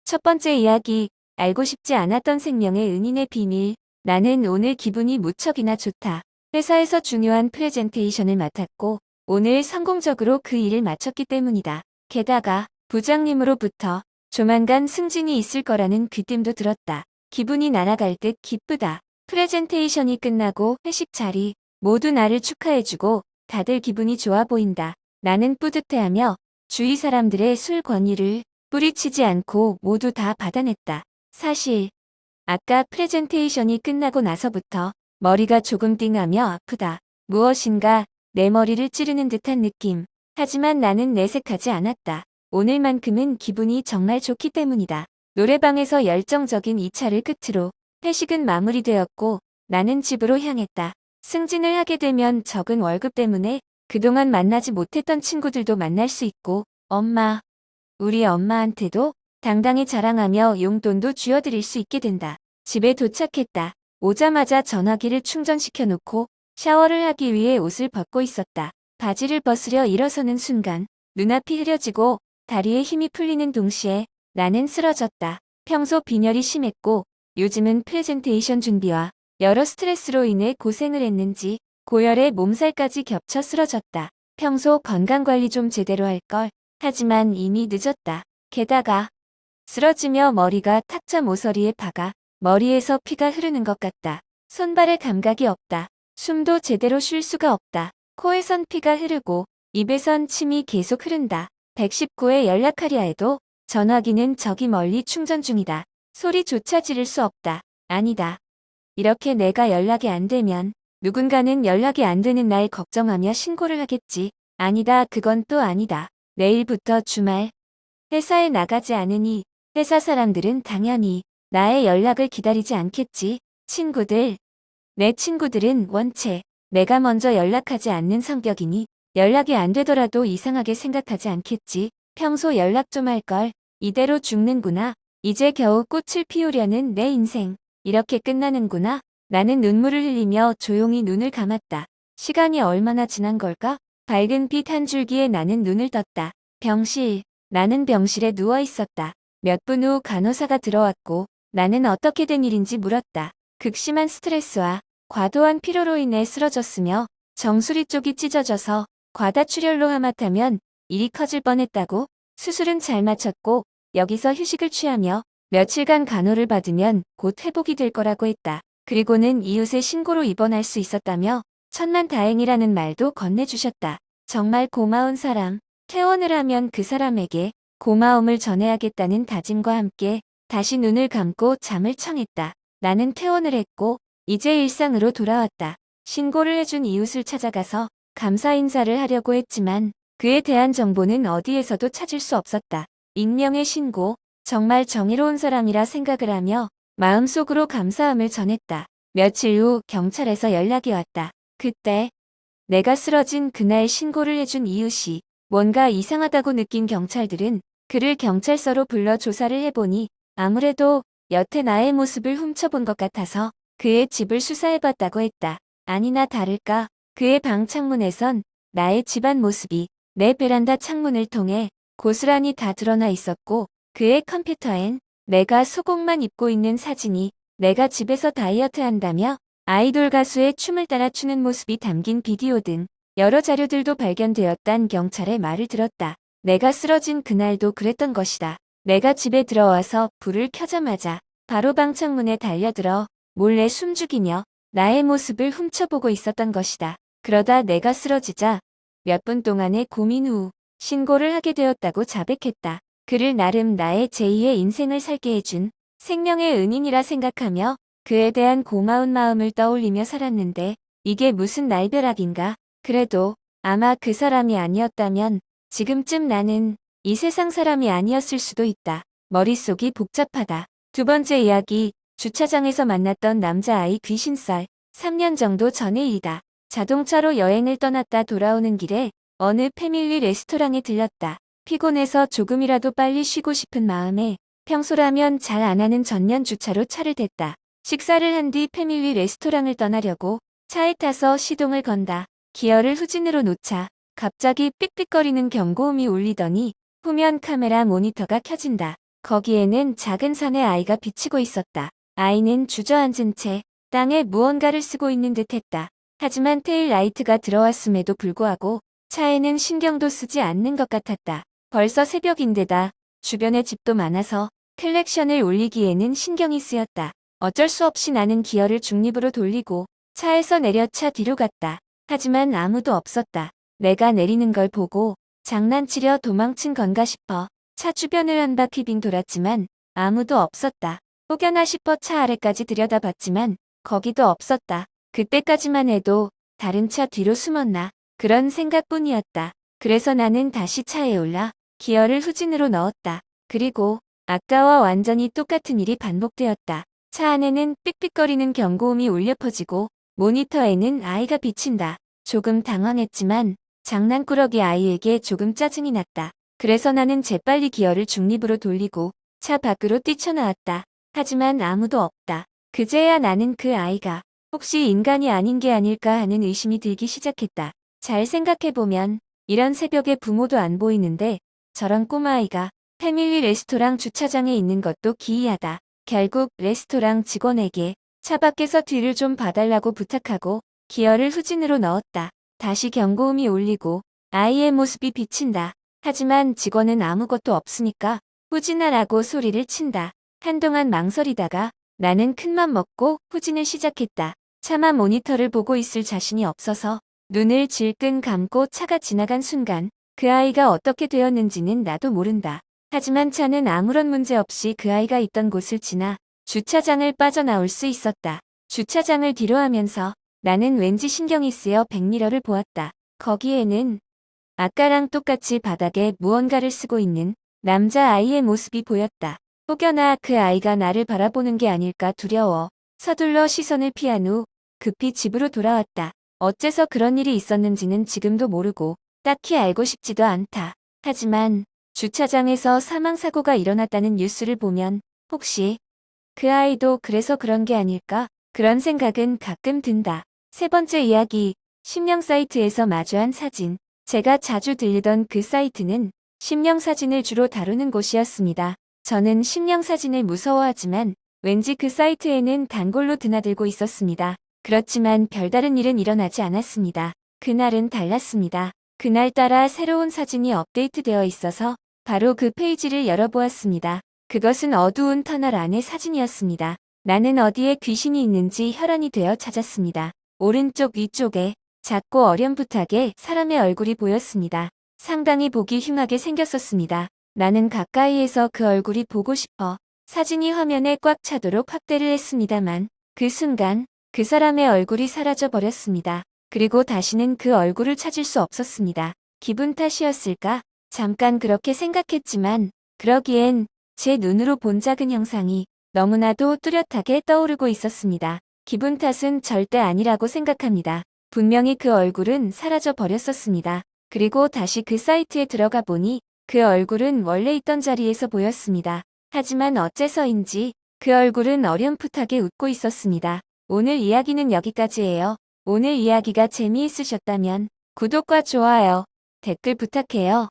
첫 번째 이야기, 알고 싶지 않았던 생명의 은인의 비밀. 나는 오늘 기분이 무척이나 좋다. 회사에서 중요한 프레젠테이션을 맡았고, 오늘 성공적으로 그 일을 마쳤기 때문이다. 게다가, 부장님으로부터 조만간 승진이 있을 거라는 귀띔도 들었다. 기분이 날아갈 듯 기쁘다. 프레젠테이션이 끝나고 회식 자리, 모두 나를 축하해주고, 다들 기분이 좋아 보인다. 나는 뿌듯해하며, 주위 사람들의 술 권위를 뿌리치지 않고 모두 다 받아냈다. 사실 아까 프레젠테이션이 끝나고 나서부터 머리가 조금 띵하며 아프다. 무엇인가 내 머리를 찌르는 듯한 느낌. 하지만 나는 내색하지 않았다. 오늘만큼은 기분이 정말 좋기 때문이다. 노래방에서 열정적인 2차를 끝으로 회식은 마무리되었고 나는 집으로 향했다. 승진을 하게 되면 적은 월급 때문에 그동안 만나지 못했던 친구들도 만날 수 있고 우리 엄마한테도 당당히 자랑하며 용돈도 쥐어드릴 수 있게 된다. 집에 도착했다. 오자마자 전화기를 충전시켜 놓고 샤워를 하기 위해 옷을 벗고 있었다. 바지를 벗으려 일어서는 순간 눈앞이 흐려지고 다리에 힘이 풀리는 동시에 나는 쓰러졌다. 평소 빈혈이 심했고 요즘은 프레젠테이션 준비와 여러 스트레스로 인해 고생을 했는지 고열에 몸살까지 겹쳐 쓰러졌다. 평소 건강관리 좀 제대로 할 걸. 하지만 이미 늦었다. 게다가 쓰러지며 머리가 탁자 모서리에 박아 머리에서 피가 흐르는 것 같다. 손발에 감각이 없다. 숨도 제대로 쉴 수가 없다. 코에선 피가 흐르고 입에선 침이 계속 흐른다. 119에 연락하려 해도 전화기는 저기 멀리 충전 중이다. 소리조차 지를 수 없다. 아니다. 이렇게 내가 연락이 안 되면 누군가는 연락이 안 되는 날 걱정하며 신고를 하겠지. 아니다. 그건 또 아니다. 내일부터 주말. 회사에 나가지 않으니 회사 사람들은 당연히 나의 연락을 기다리지 않겠지. 내 친구들은 원체 내가 먼저 연락하지 않는 성격이니 연락이 안 되더라도 이상하게 생각하지 않겠지. 평소 연락 좀 할 걸. 이대로 죽는구나. 이제 겨우 꽃을 피우려는 내 인생. 이렇게 끝나는구나. 나는 눈물을 흘리며 조용히 눈을 감았다. 시간이 얼마나 지난 걸까? 밝은 빛 한 줄기에 나는 눈을 떴다. 나는 병실에 누워 있었다. 몇 분 후 간호사가 들어왔고 나는 어떻게 된 일인지 물었다. 극심한 스트레스와 과도한 피로로 인해 쓰러졌으며 정수리 쪽이 찢어져서 과다출혈로 하마터면 일이 커질 뻔했다고. 수술은 잘 마쳤고 여기서 휴식을 취하며 며칠간 간호를 받으면 곧 회복이 될 거라고 했다. 그리고는 이웃에 신고로 입원할 수 있었다며 천만다행이라는 말도 건네주셨다. 정말 고마운 사람. 퇴원을 하면 그 사람에게 고마움을 전해야겠다는 다짐과 함께 다시 눈을 감고 잠을 청했다. 나는 퇴원을 했고 이제 일상으로 돌아왔다. 신고를 해준 이웃을 찾아가서 감사 인사를 하려고 했지만 그에 대한 정보는 어디에서도 찾을 수 없었다. 익명의 신고, 정말 정의로운 사람이라 생각을 하며 마음속으로 감사함을 전했다. 며칠 후 경찰에서 연락이 왔다. 그때 내가 쓰러진 그날 신고를 해준 이웃이 뭔가 이상하다고 느낀 경찰들은 그를 경찰서로 불러 조사를 해보니 아무래도 여태 나의 모습을 훔쳐본 것 같아서 그의 집을 수사해봤다고 했다. 아니나 다를까 그의 방 창문에선 나의 집안 모습이 내 베란다 창문을 통해 고스란히 다 드러나 있었고 그의 컴퓨터엔 내가 속옷만 입고 있는 사진이 내가 집에서 다이어트 한다며 아이돌 가수의 춤을 따라 추는 모습이 담긴 비디오 등 여러 자료들도 발견되었단 경찰의 말을 들었다. 내가 쓰러진 그날도 그랬던 것이다. 내가 집에 들어와서 불을 켜자마자 바로 방 창문에 달려들어 몰래 숨죽이며 나의 모습을 훔쳐보고 있었던 것이다. 그러다 내가 쓰러지자 몇 분 동안의 고민 후 신고를 하게 되었다고 자백했다. 그를 나름 나의 제2의 인생을 살게 해준 생명의 은인이라 생각하며 그에 대한 고마운 마음을 떠올리며 살았는데 이게 무슨 날벼락인가? 그래도 아마 그 사람이 아니었다면 지금쯤 나는 이 세상 사람이 아니었을 수도 있다. 머릿속이 복잡하다. 두 번째 이야기, 주차장에서 만났던 남자아이 귀신썰. 3년 정도 전의 일이다. 자동차로 여행을 떠났다 돌아오는 길에 어느 패밀리 레스토랑에 들렸다. 피곤해서 조금이라도 빨리 쉬고 싶은 마음에 평소라면 잘 안 하는 전면 주차로 차를 댔다. 식사를 한 뒤 패밀리 레스토랑을 떠나려고 차에 타서 시동을 건다. 기어를 후진으로 놓자 갑자기 삑삑거리는 경고음이 울리더니 후면 카메라 모니터가 켜진다. 거기에는 작은 산의 아이가 비치고 있었다. 아이는 주저앉은 채 땅에 무언가를 쓰고 있는 듯했다. 하지만 테일 라이트가 들어왔음에도 불구하고 차에는 신경도 쓰지 않는 것 같았다. 벌써 새벽인데다 주변에 집도 많아서 클렉션을 울리기에는 신경이 쓰였다. 어쩔 수 없이 나는 기어를 중립으로 돌리고 차에서 내려 차 뒤로 갔다. 하지만 아무도 없었다. 내가 내리는 걸 보고 장난치려 도망친 건가 싶어 차 주변을 한 바퀴 빙 돌았지만 아무도 없었다. 혹여나 싶어 차 아래까지 들여다봤지만 거기도 없었다. 그때까지만 해도 다른 차 뒤로 숨었나 그런 생각뿐이었다. 그래서 나는 다시 차에 올라 기어를 후진으로 넣었다. 그리고 아까와 완전히 똑같은 일이 반복되었다. 차 안에는 삑삑거리는 경고음이 울려 퍼지고 모니터에는 아이가 비친다. 조금 당황했지만 장난꾸러기 아이에게 조금 짜증이 났다. 그래서 나는 재빨리 기어를 중립으로 돌리고 차 밖으로 뛰쳐나왔다. 하지만 아무도 없다. 그제야 나는 그 아이가 혹시 인간이 아닌 게 아닐까 하는 의심이 들기 시작했다. 잘 생각해보면 이런 새벽에 부모도 안 보이는데 저런 꼬마아이가 패밀리 레스토랑 주차장에 있는 것도 기이하다. 결국 레스토랑 직원에게 차 밖에서 뒤를 좀 봐달라고 부탁하고 기어를 후진으로 넣었다. 다시 경고음이 울리고 아이의 모습이 비친다. 하지만 직원은 아무것도 없으니까 후진하라고 소리를 친다. 한동안 망설이다가 나는 큰맘 먹고 후진을 시작했다. 차마 모니터를 보고 있을 자신이 없어서 눈을 질끈 감고 차가 지나간 순간 그 아이가 어떻게 되었는지는 나도 모른다. 하지만 차는 아무런 문제 없이 그 아이가 있던 곳을 지나 주차장을 빠져나올 수 있었다. 주차장을 뒤로하면서 나는 왠지 신경이 쓰여 백미러를 보았다. 거기에는 아까랑 똑같이 바닥에 무언가를 쓰고 있는 남자아이의 모습이 보였다. 혹여나 그 아이가 나를 바라보는 게 아닐까 두려워 서둘러 시선을 피한 후 급히 집으로 돌아왔다. 어째서 그런 일이 있었는지는 지금도 모르고 딱히 알고 싶지도 않다. 하지만 주차장에서 사망사고가 일어났다는 뉴스를 보면 혹시 그 아이도 그래서 그런 게 아닐까? 그런 생각은 가끔 든다. 세 번째 이야기, 심령 사이트에서 마주한 사진. 제가 자주 들리던 그 사이트는 심령 사진을 주로 다루는 곳이었습니다. 저는 심령 사진을 무서워하지만 왠지 그 사이트에는 단골로 드나들고 있었습니다. 그렇지만 별다른 일은 일어나지 않았습니다. 그날은 달랐습니다. 그날따라 새로운 사진이 업데이트되어 있어서 바로 그 페이지를 열어보았습니다. 그것은 어두운 터널 안의 사진이었습니다. 나는 어디에 귀신이 있는지 혈안이 되어 찾았습니다. 오른쪽 위쪽에 작고 어렴풋하게 사람의 얼굴이 보였습니다. 상당히 보기 흉하게 생겼었습니다. 나는 가까이에서 그 얼굴이 보고 싶어 사진이 화면에 꽉 차도록 확대를 했습니다만 그 순간 그 사람의 얼굴이 사라져 버렸습니다. 그리고 다시는 그 얼굴을 찾을 수 없었습니다. 기분 탓이었을까? 잠깐 그렇게 생각했지만 그러기엔 제 눈으로 본 작은 형상이 너무나도 뚜렷하게 떠오르고 있었습니다. 기분 탓은 절대 아니라고 생각합니다. 분명히 그 얼굴은 사라져 버렸었습니다. 그리고 다시 그 사이트에 들어가 보니 그 얼굴은 원래 있던 자리에서 보였습니다. 하지만 어째서인지 그 얼굴은 어렴풋하게 웃고 있었습니다. 오늘 이야기는 여기까지예요. 오늘 이야기가 재미있으셨다면 구독과 좋아요, 댓글 부탁해요.